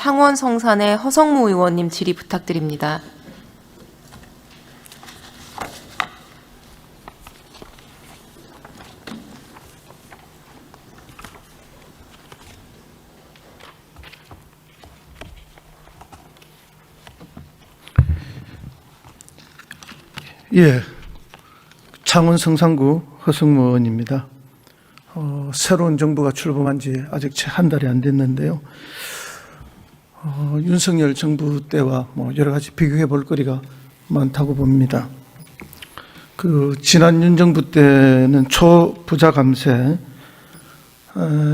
창원 성산의 허성무 의원님 질의 부탁드립니다. 예, 창원 성산구 허성무 의원입니다. 새로운 정부가 출범한 지 아직 채 한 달이 안 됐는데요. 윤석열 정부 때와 여러 가지 비교해 볼 거리가 많다고 봅니다. 지난 윤 정부 때는 초부자 감세,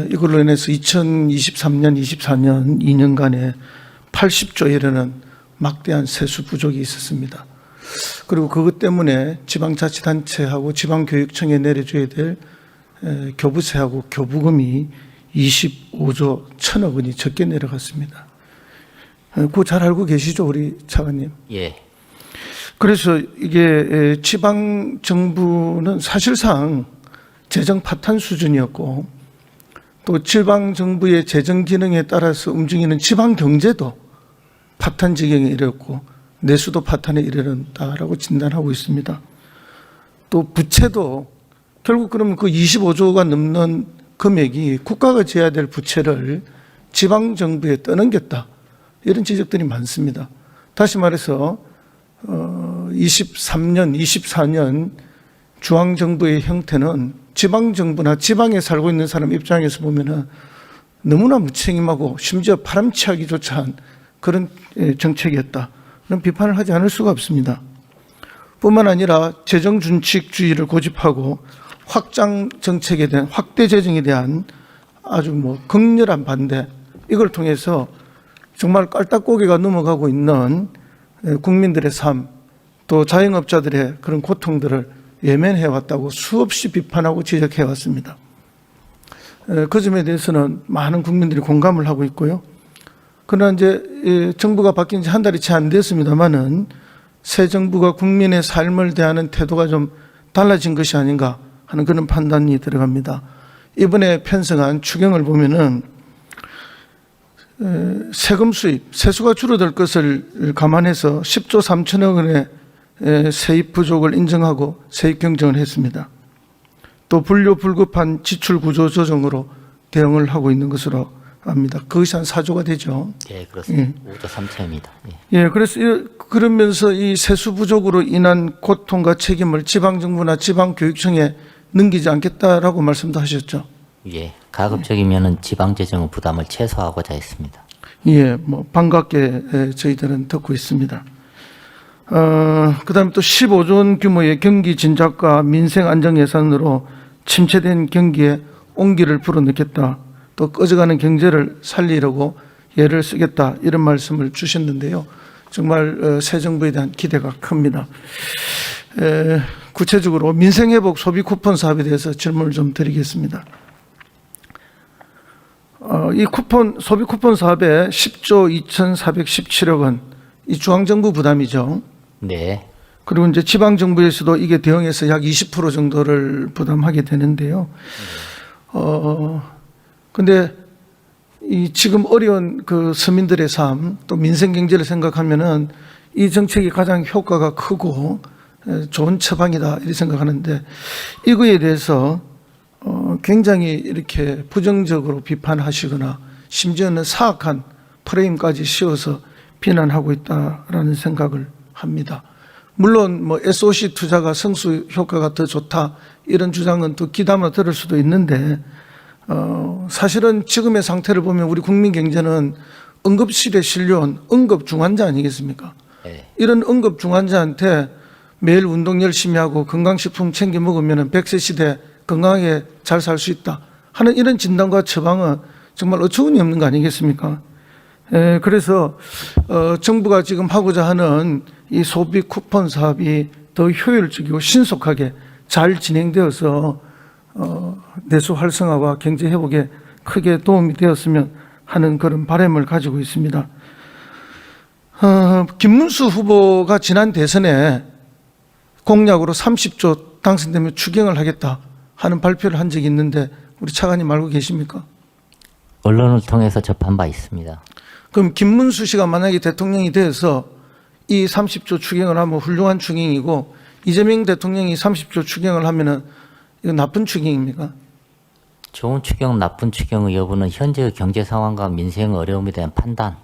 이걸로 인해서 2023년, 24년 2년간에 80조에 이르는 막대한 세수 부족이 있었습니다. 그리고 그것 때문에 지방자치단체하고 지방교육청에 내려줘야 될 교부세하고 교부금이 25조 1천억 원이 적게 내려갔습니다. 그거 잘 알고 계시죠, 우리 차관님? 예. 그래서 이게 지방정부는 사실상 재정 파탄 수준이었고, 또 지방정부의 재정 기능에 따라서 움직이는 지방경제도 파탄 지경에 이르렀고 내수도 파탄에 이르렀다라고 진단하고 있습니다. 또 부채도 결국 그러면 그 25조가 넘는 금액이 국가가 져야 될 부채를 지방정부에 떠넘겼다, 이런 지적들이 많습니다. 다시 말해서 23년, 24년 중앙정부의 형태는 지방정부나 지방에 살고 있는 사람 입장에서 보면은 너무나 무책임하고 심지어 파람치하기조차 한 그런 정책이었다, 그런 비판을 하지 않을 수가 없습니다. 뿐만 아니라 재정준칙주의를 고집하고 확장 정책에 대한, 확대 재정에 대한 아주 극렬한 반대, 이걸 통해서 정말 깔딱고개가 넘어가고 있는 국민들의 삶, 또 자영업자들의 그런 고통들을 외면해 왔다고 수없이 비판하고 지적해 왔습니다. 그 점에 대해서는 많은 국민들이 공감을 하고 있고요. 그러나 이제 정부가 바뀐 지 한 달이 채 안 됐습니다만은 새 정부가 국민의 삶을 대하는 태도가 좀 달라진 것이 아닌가 하는 그런 판단이 들어갑니다. 이번에 편성한 추경을 보면은 세금 수입, 세수가 줄어들 것을 감안해서 10조 3천억 원의 세입 부족을 인정하고 세입 경정을 했습니다. 또 불료불급한 지출 구조 조정으로 대응을 하고 있는 것으로 압니다. 그것이 한 4조가 되죠. 예, 그렇습니다. 5조 3천입니다. 예, 그래서 그러면서 이 세수 부족으로 인한 고통과 책임을 지방정부나 지방교육청에 넘기지 않겠다라고 말씀도 하셨죠. 예, 가급적이면은 지방재정 부담을 최소화하고자 했습니다. 예, 반갑게 저희들은 듣고 있습니다. 그다음에 또 15조 원 규모의 경기 진작과 민생 안정 예산으로 침체된 경기에 온기를 불어넣겠다, 또 꺼져가는 경제를 살리려고 예를 쓰겠다, 이런 말씀을 주셨는데요. 정말 새 정부에 대한 기대가 큽니다. 구체적으로 민생회복 소비 쿠폰 사업에 대해서 질문을 좀 드리겠습니다. 이 소비 쿠폰 사업에 10조 2,417억 원, 이 중앙정부 부담이죠. 네. 그리고 이제 지방정부에서도 이게 대응해서 약 20% 정도를 부담하게 되는데요. 근데 이 지금 어려운 그 서민들의 삶, 또 민생 경제를 생각하면은 이 정책이 가장 효과가 크고 좋은 처방이다, 이렇게 생각하는데, 이거에 대해서 굉장히 이렇게 부정적으로 비판하시거나 심지어는 사악한 프레임까지 씌워서 비난하고 있다라는 생각을 합니다. 물론 SOC 투자가 성수 효과가 더 좋다, 이런 주장은 또 귀담아 들을 수도 있는데, 사실은 지금의 상태를 보면 우리 국민 경제는 응급실에 실려온 응급중환자 아니겠습니까? 네. 이런 응급중환자한테 매일 운동 열심히 하고 건강식품 챙겨 먹으면 100세 시대 건강하게 잘 살 수 있다 하는 이런 진단과 처방은 정말 어처구니 없는 거 아니겠습니까? 그래서 정부가 지금 하고자 하는 이 소비 쿠폰 사업이 더 효율적이고 신속하게 잘 진행되어서 내수 활성화와 경제 회복에 크게 도움이 되었으면 하는 그런 바람을 가지고 있습니다. 김문수 후보가 지난 대선에 공약으로 30조 당선되면 추경을 하겠다 하는 발표를 한 적이 있는데 우리 차관님 알고 계십니까? 언론을 통해서 접한 바 있습니다. 그럼 김문수 씨가 만약에 대통령이 돼서 이 30조 추경을 하면 훌륭한 추경이고 이재명 대통령이 30조 추경을 하면은 이거 나쁜 추경입니까? 좋은 추경, 나쁜 추경의 여부는 현재의 경제 상황과 민생의 어려움에 대한 판단,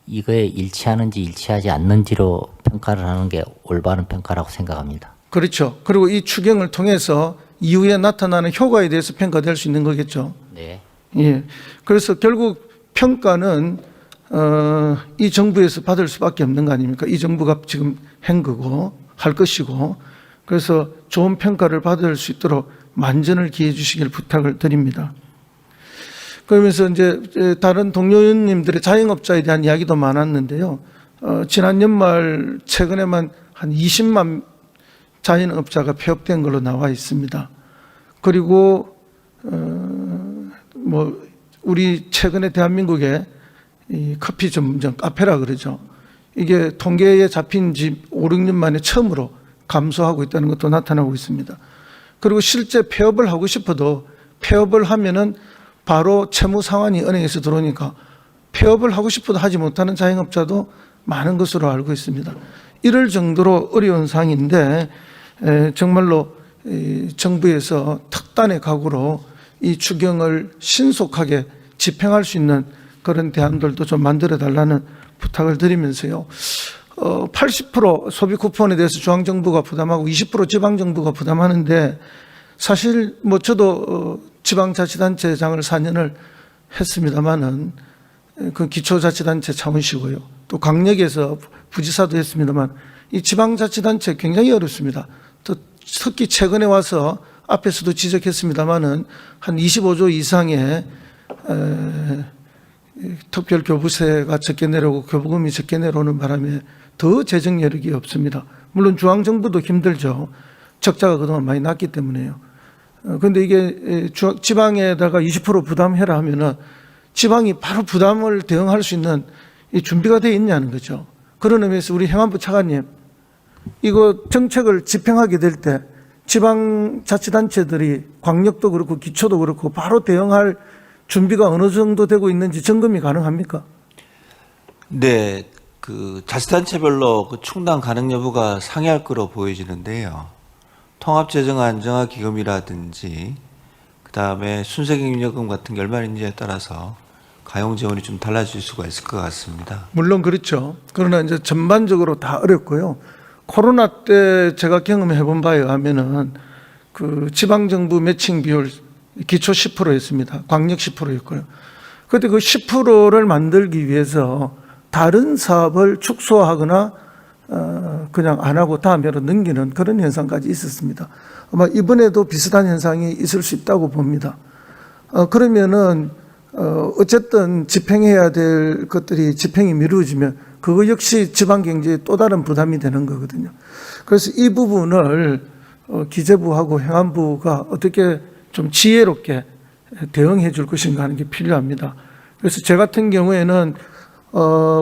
이거에 일치하는지 일치하지 않는지로 평가를 하는 게 올바른 평가라고 생각합니다. 그렇죠. 그리고 이 추경을 통해서 이후에 나타나는 효과에 대해서 평가될 수 있는 거겠죠. 네. 예. 그래서 결국 평가는 이 정부에서 받을 수밖에 없는 거 아닙니까? 이 정부가 지금 한 거고 할 것이고, 그래서 좋은 평가를 받을 수 있도록 만전을 기해 주시길 부탁을 드립니다. 그러면서 이제 다른 동료 의원님들의 자영업자에 대한 이야기도 많았는데요. 지난 연말 최근에만 한 20만 자영업자가 폐업된 걸로 나와 있습니다. 그리고 뭐 우리 최근에 대한민국에 이 커피 전문점 카페라 그러죠. 이게 통계에 잡힌 지 5, 6년 만에 처음으로 감소하고 있다는 것도 나타나고 있습니다. 그리고 실제 폐업을 하고 싶어도 폐업을 하면은 바로 채무 상환이 은행에서 들어오니까 폐업을 하고 싶어도 하지 못하는 자영업자도 많은 것으로 알고 있습니다. 이럴 정도로 어려운 상황인데 정말로 정부에서 특단의 각오로 이 추경을 신속하게 집행할 수 있는 그런 대안들도 좀 만들어 달라는 부탁을 드리면서요. 80% 소비 쿠폰에 대해서 중앙정부가 부담하고 20% 지방정부가 부담하는데 사실 뭐 저도 지방자치단체장을 4년을 했습니다만은 그 기초자치단체 차원이시고요. 또 강력에서 부지사도 했습니다만 이 지방자치단체 굉장히 어렵습니다. 또 특히 최근에 와서 앞에서도 지적했습니다만은 한 25조 이상의 특별교부세가 적게 내려오고 교부금이 적게 내려오는 바람에 더 재정 여력이 없습니다. 물론 중앙정부도 힘들죠. 적자가 그동안 많이 났기 때문에요. 그런데 이게 지방에다가 20% 부담해라 하면은 지방이 바로 부담을 대응할 수 있는 이 준비가 되어 있냐는 거죠. 그런 의미에서 우리 행안부 차관님, 이거 정책을 집행하게 될 때 지방자치단체들이 광역도 그렇고 기초도 그렇고 바로 대응할 준비가 어느 정도 되고 있는지 점검이 가능합니까? 네, 그 자치단체별로 그 충당 가능 여부가 상이할 거로 보여지는데요. 통합재정안정화기금이라든지 그다음에 순세경력금 같은 게 얼마 있는지에 따라서 가용 지원이 좀 달라질 수가 있을 것 같습니다. 물론 그렇죠. 그러나 이제 전반적으로 다 어렵고요. 코로나 때 제가 경험해 본 바에 의하면은 그 지방정부 매칭 비율 기초 10%였습니다. 광역 10%였고요. 그때 그 10%를 만들기 위해서 다른 사업을 축소하거나 그냥 안 하고 다음으로 넘기는 그런 현상까지 있었습니다. 아마 이번에도 비슷한 현상이 있을 수 있다고 봅니다. 그러면은 어쨌든 집행해야 될 것들이 집행이 미루어지면 그거 역시 지방 경제에 또 다른 부담이 되는 거거든요. 그래서 이 부분을 기재부하고 행안부가 어떻게 좀 지혜롭게 대응해 줄 것인가 하는 게 필요합니다. 그래서 저 같은 경우에는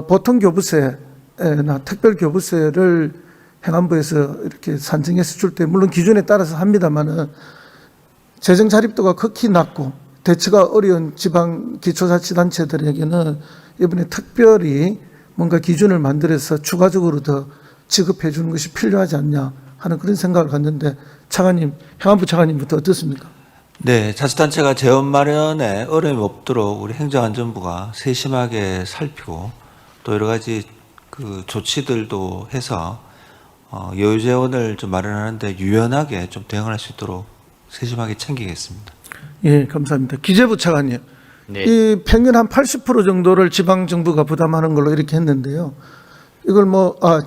보통 교부세나 특별 교부세를 행안부에서 이렇게 산정해서 줄 때 물론 기준에 따라서 합니다만은 재정 자립도가 극히 낮고 대처가 어려운 지방 기초자치단체들에게는 이번에 특별히 뭔가 기준을 만들어서 추가적으로 더 지급해 주는 것이 필요하지 않냐 하는 그런 생각을 갖는데 차관님, 행안부 차관님부터 어떻습니까? 네, 자치단체가 재원 마련에 어려움이 없도록 우리 행정안전부가 세심하게 살피고 또 여러 가지 그 조치들도 해서 여유 재원을 좀 마련하는데 유연하게 좀 대응할 수 있도록 세심하게 챙기겠습니다. 예, 감사합니다. 기재부 차관님, 네. 이 평균 한 80% 정도를 지방정부가 부담하는 걸로 이렇게 했는데요. 이걸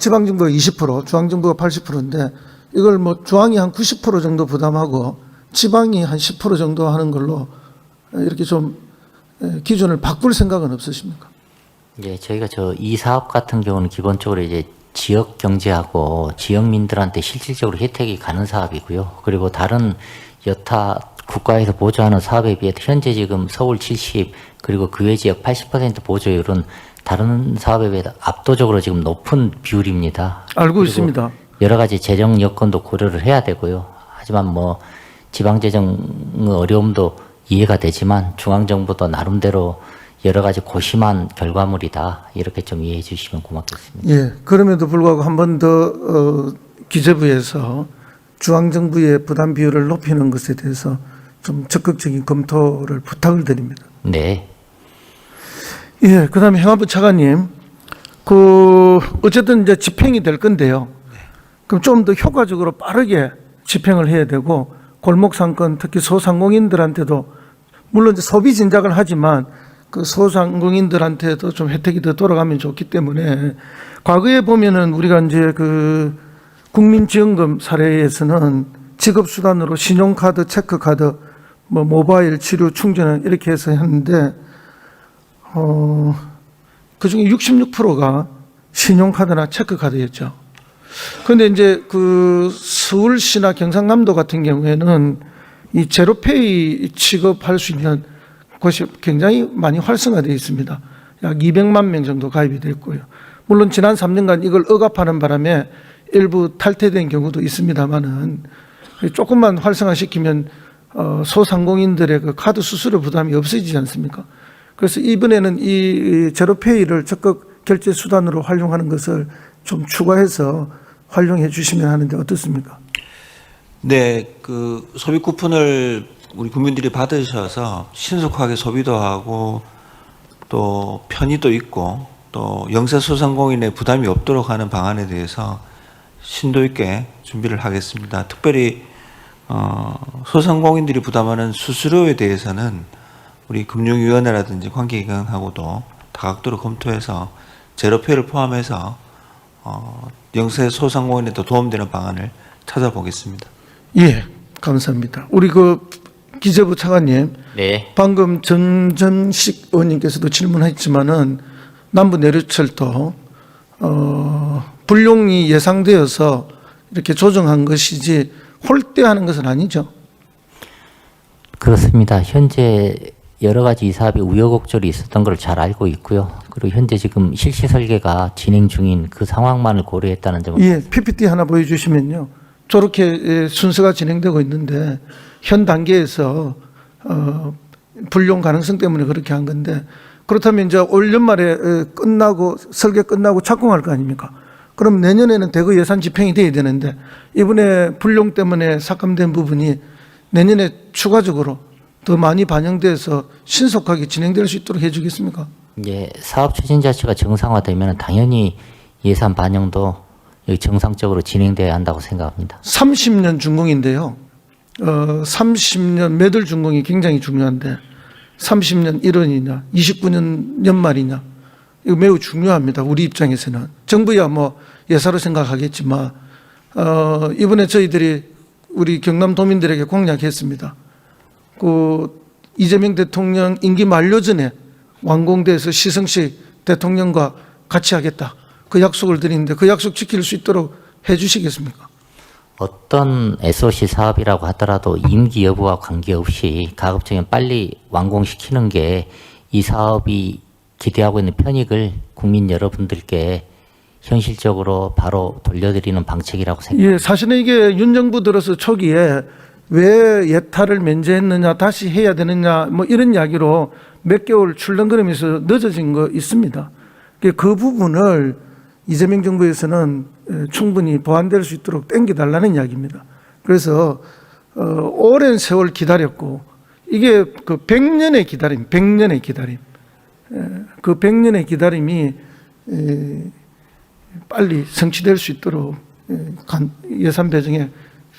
지방정부가 20%, 중앙정부가 80%인데 이걸 중앙이 한 90% 정도 부담하고 지방이 한 10% 정도 하는 걸로 이렇게 좀 기준을 바꿀 생각은 없으십니까? 예, 저희가 이 사업 같은 경우는 기본적으로 이제 지역 경제하고 지역민들한테 실질적으로 혜택이 가는 사업이고요. 그리고 다른 여타 국가에서 보조하는 사업에 비해 현재 지금 서울 70 그리고 그 외 지역 80% 보조율은 다른 사업에 비해 압도적으로 지금 높은 비율입니다. 알고 있습니다. 여러 가지 재정 여건도 고려를 해야 되고요. 하지만 지방 재정 어려움도 이해가 되지만 중앙 정부도 나름대로 여러 가지 고심한 결과물이다. 이렇게 좀 이해해 주시면 고맙겠습니다. 예, 그럼에도 불구하고 한 번 더 기재부에서 중앙정부의 부담 비율을 높이는 것에 대해서 좀 적극적인 검토를 부탁을 드립니다. 네. 예, 그다음에 행안부 차관님, 어쨌든 이제 집행이 될 건데요. 그럼 좀 더 효과적으로 빠르게 집행을 해야 되고 골목 상권, 특히 소상공인들한테도 물론 이제 소비 진작을 하지만 그 소상공인들한테도 좀 혜택이 더 돌아가면 좋기 때문에 과거에 보면은 우리가 이제 그 국민지원금 사례에서는 지급수단으로 신용카드, 체크카드, 뭐 모바일 치료 충전 이렇게 해서 했는데 그중에 66%가 신용카드나 체크카드였죠. 그런데 이제 그 서울시나 경상남도 같은 경우에는 이 제로페이 취급할 수 있는 곳이 굉장히 많이 활성화되어 있습니다. 약 200만 명 정도 가입이 됐고요. 물론 지난 3년간 이걸 억압하는 바람에 일부 탈퇴된 경우도 있습니다만은 조금만 활성화시키면 소상공인들의 그 카드 수수료 부담이 없어지지 않습니까? 그래서 이번에는 이 제로페이를 적극 결제 수단으로 활용하는 것을 좀 추가해서 활용해 주시면 하는데 어떻습니까? 네, 그 소비 쿠폰을 우리 국민들이 받으셔서 신속하게 소비도 하고 또 편의도 있고 또 영세 소상공인의 부담이 없도록 하는 방안에 대해서 심도 있게 준비를 하겠습니다. 특별히 소상공인들이 부담하는 수수료에 대해서는 우리 금융위원회라든지 관계기관하고도 다각도로 검토해서 제로페이를 포함해서 영세 소상공인에도 도움되는 방안을 찾아보겠습니다. 예, 감사합니다. 우리 그 기재부 차관님, 네. 방금 전전식 의원님께서도 질문했지만은 남부 내륙철도 불용이 예상되어서 이렇게 조정한 것이지 홀대하는 것은 아니죠. 그렇습니다. 현재 여러 가지 이 사업이 우여곡절이 있었던 걸 잘 알고 있고요. 그리고 현재 지금 실시 설계가 진행 중인 그 상황만을 고려했다는 점을 예, PPT 하나 보여주시면요. 저렇게 순서가 진행되고 있는데 현 단계에서 불용 가능성 때문에 그렇게 한 건데 그렇다면 이제 올 연말에 끝나고 설계 끝나고 착공할 거 아닙니까? 그럼 내년에는 대거 예산 집행이 돼야 되는데 이번에 불용 때문에 삭감된 부분이 내년에 추가적으로 더 많이 반영돼서 신속하게 진행될 수 있도록 해주겠습니까? 예, 사업 추진 자체가 정상화되면 당연히 예산 반영도 정상적으로 진행돼야 한다고 생각합니다. 30년 준공인데요. 30년 매들 준공이 굉장히 중요한데 30년 1원이냐 29년 연말이냐 이거 매우 중요합니다. 우리 입장에서는. 정부야 뭐 예사로 생각하겠지만 이번에 저희들이 우리 경남도민들에게 공약했습니다. 그 이재명 대통령 임기 만료 전에 완공돼서 시승식 대통령과 같이 하겠다. 그 약속을 드리는데 그 약속 지킬 수 있도록 해 주시겠습니까? 어떤 SOC 사업이라고 하더라도 임기 여부와 관계없이 가급적이면 빨리 완공시키는 게 이 사업이 기대하고 있는 편익을 국민 여러분들께 현실적으로 바로 돌려드리는 방책이라고 생각합니다. 예, 사실은 이게 윤 정부 들어서 초기에 왜 예타를 면제했느냐, 다시 해야 되느냐, 뭐 이런 이야기로 몇 개월 출렁거리면서 늦어진 거 있습니다. 그 부분을 이재명 정부에서는 충분히 보완될 수 있도록 땡겨달라는 이야기입니다. 그래서 오랜 세월 기다렸고 이게 그 100년의 기다림, 100년의 기다림, 그 100년의 기다림이 빨리 성취될 수 있도록 예산 배정에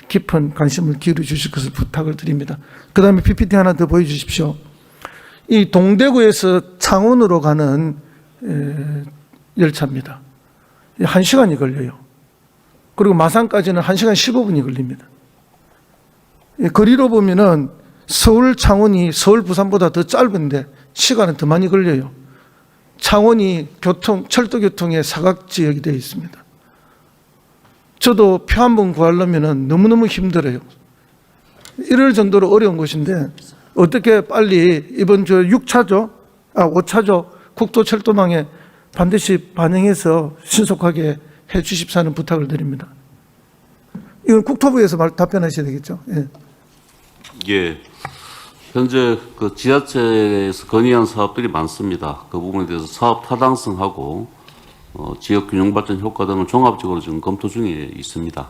깊은 관심을 기울여 주실 것을 부탁을 드립니다. 그 다음에 PPT 하나 더 보여주십시오. 이 동대구에서 창원으로 가는 열차입니다. 1시간이 걸려요. 그리고 마산까지는 1시간 15분이 걸립니다. 거리로 보면은 서울 창원이 서울 부산보다 더 짧은데 시간은 더 많이 걸려요. 창원이 철도 교통의 사각지역이 되어 있습니다. 저도 표 한 번 구하려면 너무너무 힘들어요. 이럴 정도로 어려운 곳인데 어떻게 빨리 이번 5차조 국도철도망에 반드시 반영해서 신속하게 해 주십사 하는 부탁을 드립니다. 이건 국토부에서 답변하셔야 되겠죠. 예. 예. 현재 그 지자체에서 건의한 사업들이 많습니다. 그 부분에 대해서 사업 타당성하고 지역 균형 발전 효과 등을 종합적으로 지금 검토 중에 있습니다.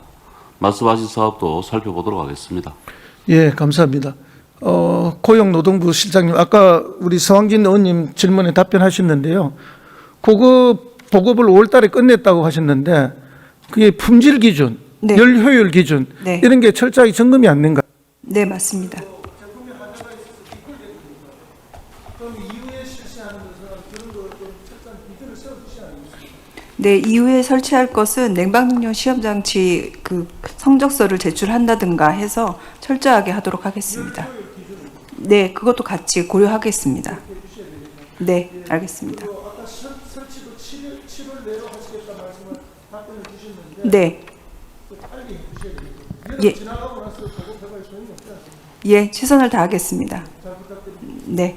말씀하신 사업도 살펴보도록 하겠습니다. 예, 감사합니다. 고용노동부 실장님, 아까 우리 서왕진 의원님 질문에 답변하셨는데요. 그거 보급을 5월 달에 끝냈다고 하셨는데 그게 품질 기준, 네. 열 효율 기준 네. 이런 게 철저하게 점검이 안 된가? 네, 맞습니다. 네, 이후에 설치할 것은 냉방능력 시험장치 그 성적서를 제출한다든가 해서 철저하게 하도록 하겠습니다. 네, 그것도 같이 고려하겠습니다. 네, 알겠습니다. 네. 예. 예, 최선을 다하겠습니다. 네.